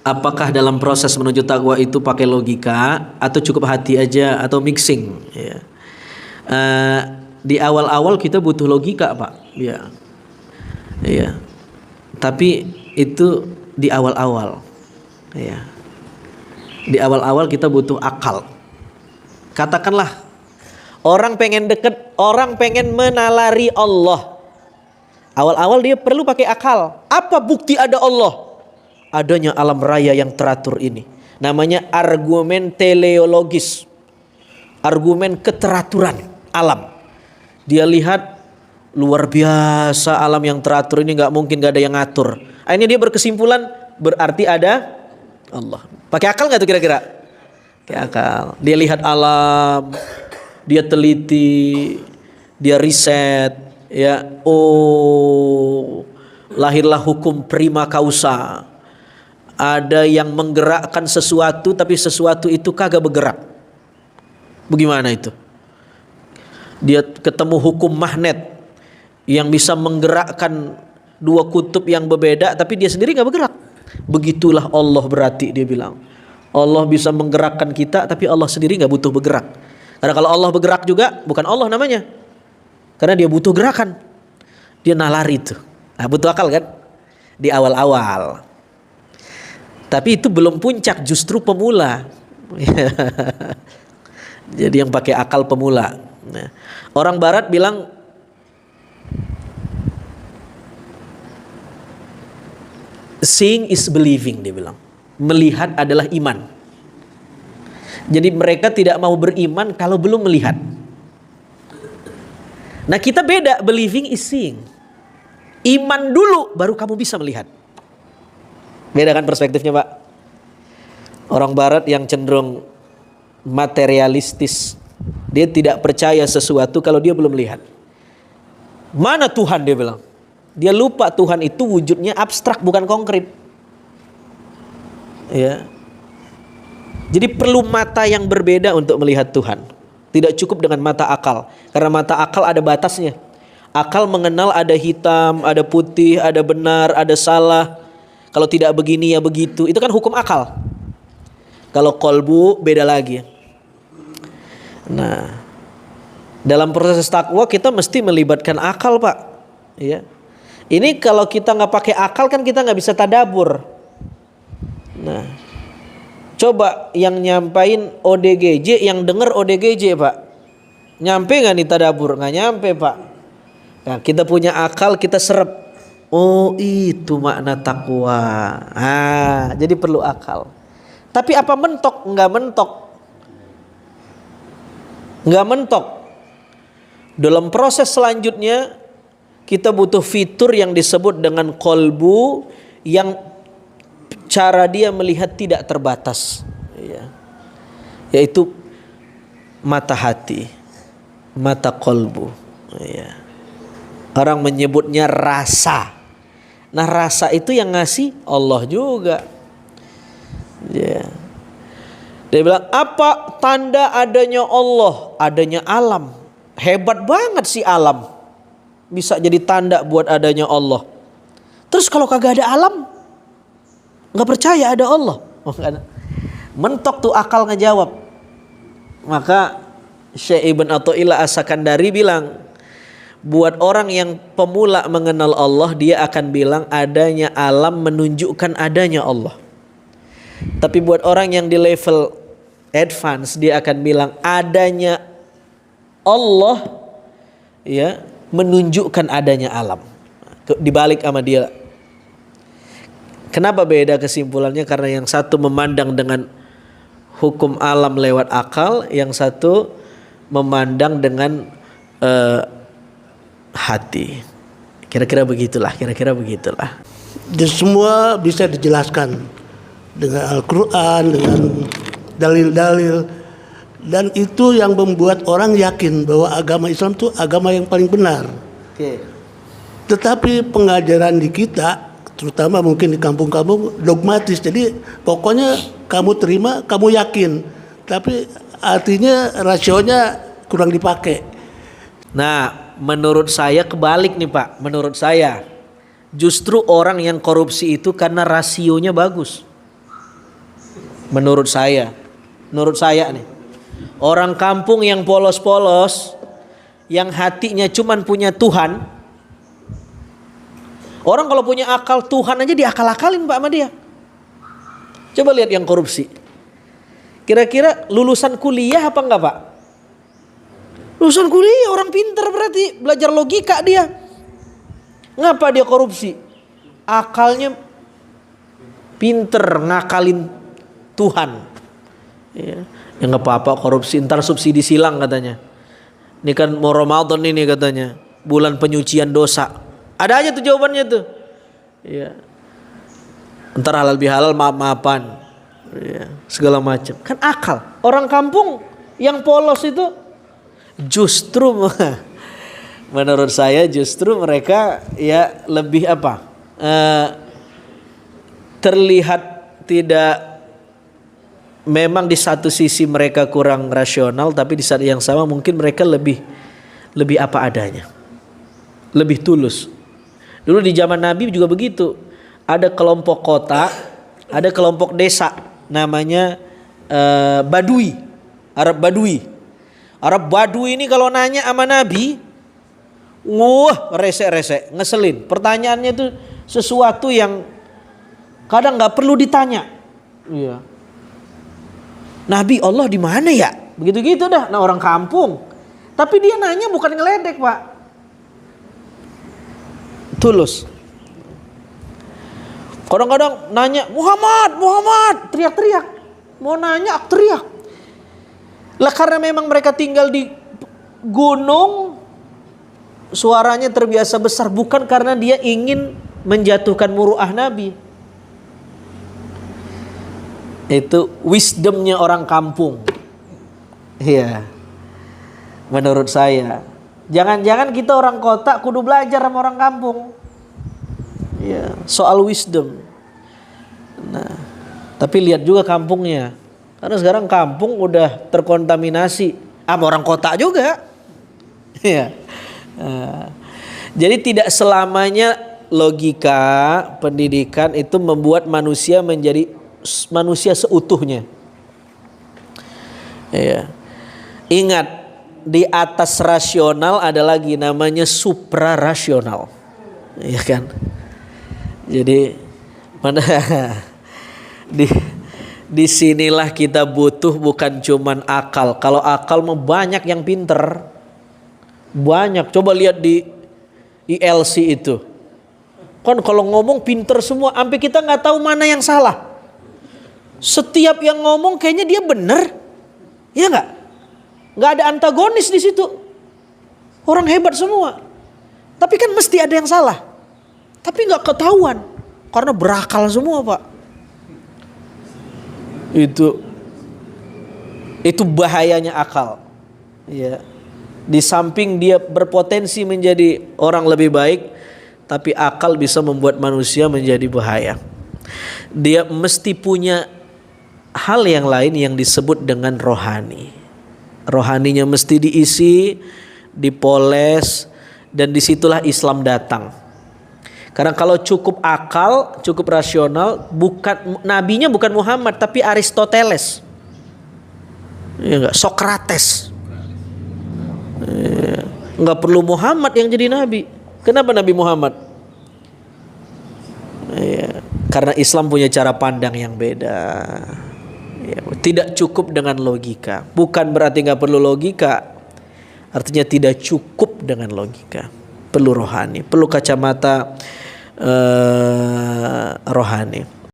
apakah dalam proses menuju takwa itu pakai logika atau cukup hati aja atau mixing? Ya. Di awal-awal kita butuh logika, Pak. Ya, ya. Tapi itu di awal-awal. Ya. Di awal-awal kita butuh akal. Katakanlah orang pengen deket, orang pengen menalari Allah. Awal-awal dia perlu pakai akal. Apa bukti ada Allah? Adanya alam raya yang teratur ini. Namanya argumen teleologis. Argumen keteraturan alam. Dia lihat luar biasa alam yang teratur ini, gak mungkin gak ada yang ngatur. Akhirnya dia berkesimpulan berarti ada Allah. Pakai akal gak tuh kira-kira? Pakai akal. Dia lihat alam, dia teliti, dia riset, ya. Oh, lahirlah hukum prima causa. Ada yang menggerakkan sesuatu tapi sesuatu itu kagak bergerak. Bagaimana itu? Dia ketemu hukum magnet yang bisa menggerakkan dua kutub yang berbeda tapi dia sendiri gak bergerak. Begitulah Allah berarti, dia bilang. Allah bisa menggerakkan kita tapi Allah sendiri gak butuh bergerak. Karena kalau Allah bergerak juga bukan Allah namanya. Karena dia butuh gerakan. Dia nalari itu. Nah, butuh akal kan? Di awal-awal. Tapi itu belum puncak, justru pemula. Jadi yang pakai akal pemula. Nah, orang barat bilang seeing is believing, dia bilang. Melihat adalah iman. Jadi mereka tidak mau beriman kalau belum melihat. Nah, kita beda, believing is seeing. Iman dulu baru kamu bisa melihat. Beda kan perspektifnya, Pak? Orang barat yang cenderung materialistis, dia tidak percaya sesuatu kalau dia belum lihat. Mana Tuhan, dia bilang. Dia lupa Tuhan itu wujudnya abstrak bukan konkret. Ya. Jadi perlu mata yang berbeda untuk melihat Tuhan. Tidak cukup dengan mata akal. Karena mata akal ada batasnya. Akal mengenal ada hitam, ada putih, ada benar, ada salah. Kalau tidak begini ya begitu. Itu kan hukum akal. Kalau kolbu beda lagi. Nah, dalam proses takwa kita mesti melibatkan akal, Pak. Ya. Ini kalau kita nggak pakai akal kan kita nggak bisa tadabur. Nah, coba yang nyampain ODGJ, yang denger ODGJ, Pak. Nyampe nggak nih tadabur? Nggak nyampe, Pak. Nah, kita punya akal, kita serap. Oh, itu makna takwa. Jadi perlu akal. Tapi apa mentok? Nggak mentok. Nggak mentok. Dalam proses selanjutnya kita butuh fitur yang disebut dengan kolbu, yang cara dia melihat tidak terbatas, ya. Yaitu mata hati, mata kolbu, ya. Orang menyebutnya rasa. Nah, rasa itu yang ngasih Allah juga, ya. Dia bilang, apa tanda adanya Allah? Adanya alam. Hebat banget sih alam, bisa jadi tanda buat adanya Allah. Terus kalau kagak ada alam, nggak percaya ada Allah. Mentok tuh akal ngejawab. Maka Syekh Ibn Athaillah As-Sakandari bilang, buat orang yang pemula mengenal Allah, dia akan bilang adanya alam menunjukkan adanya Allah. Tapi buat orang yang di level advance, dia akan bilang adanya Allah, ya, menunjukkan adanya alam. Dibalik sama dia. Kenapa beda kesimpulannya? Karena yang satu memandang dengan hukum alam lewat akal, yang satu memandang dengan hati. Kira-kira begitulah. Dan semua bisa dijelaskan dengan Al-Quran, dengan dalil-dalil. Dan itu yang membuat orang yakin bahwa agama Islam itu agama yang paling benar. Oke. Tetapi pengajaran di kita, terutama mungkin di kampung-kampung, dogmatis. Jadi pokoknya kamu terima, kamu yakin. Tapi artinya rasionya kurang dipakai. Nah, menurut saya kebalik nih, Pak. Menurut saya justru orang yang korupsi itu karena rasionya bagus. Menurut saya nih, orang kampung yang polos-polos, yang hatinya cuman punya Tuhan. Orang kalau punya akal Tuhan aja diakal-akalin Pak sama dia. Coba lihat yang korupsi. Kira-kira lulusan kuliah apa enggak Pak? Lulusan kuliah, orang pinter berarti, belajar logika dia. Ngapa dia korupsi? Akalnya pinter, ngakalin Tuhan. Ya nggak apa-apa korupsi, ntar subsidi silang katanya. Ini kan mau Ramadan ini katanya, bulan penyucian dosa. Ada aja tuh jawabannya tuh. Ya. Ntar halal bihalal, maaf-maafan. Ya, segala macam. Kan akal. Orang kampung yang polos itu justru menurut saya justru mereka ya lebih apa? Terlihat tidak, memang di satu sisi mereka kurang rasional, tapi di saat yang sama mungkin mereka lebih apa adanya, lebih tulus. Dulu di zaman Nabi juga begitu. Ada kelompok kota, ada kelompok desa, namanya Badui, Arab Badui. Arab Badui ini kalau nanya sama Nabi, wah resek-resek, ngeselin. Pertanyaannya itu sesuatu yang kadang nggak perlu ditanya. Iya. Nabi, Allah di mana ya? Begitu-gitu dah. Nah orang kampung. Tapi dia nanya bukan ngeledek Pak. Tulus. Kadang-kadang nanya Muhammad, teriak-teriak. Mau nanya teriak. Lah karena memang mereka tinggal di gunung, suaranya terbiasa besar. Bukan karena dia ingin menjatuhkan muruah Nabi. Itu wisdomnya orang kampung. Iya. Menurut saya. Jangan-jangan kita orang kota kudu belajar sama orang kampung. Iya, soal wisdom. Nah, tapi lihat juga kampungnya. Karena sekarang kampung udah terkontaminasi sama orang kota juga. Iya. Jadi tidak selamanya logika pendidikan itu membuat manusia menjadi manusia seutuhnya. Iya. Ingat, di atas rasional ada lagi namanya suprarasional. Iya kan? Jadi mana di sinilah kita butuh bukan cuman akal. Kalau akal mah banyak yang pinter. Banyak. Coba lihat di ILC itu. Kan kalau ngomong pinter semua, sampai kita nggak tahu mana yang salah. Setiap yang ngomong kayaknya dia bener. Iya nggak? Nggak ada antagonis di situ. Orang hebat semua. Tapi kan mesti ada yang salah. Tapi nggak ketahuan karena berakal semua Pak. Itu bahayanya akal. Ya. Di samping dia berpotensi menjadi orang lebih baik, tapi akal bisa membuat manusia menjadi bahaya. Dia mesti punya hal yang lain yang disebut dengan rohani. Rohaninya mesti diisi, dipoles, dan disitulah Islam datang. Karena kalau cukup akal, cukup rasional, bukan nabinya bukan Muhammad tapi Aristoteles, ya enggak, Sokrates. Enggak perlu Muhammad yang jadi nabi. Kenapa Nabi Muhammad? Ya, karena Islam punya cara pandang yang beda. Ya, tidak cukup dengan logika. Bukan berarti nggak perlu logika. Artinya tidak cukup dengan logika. Perlu rohani, perlu kacamata rohani.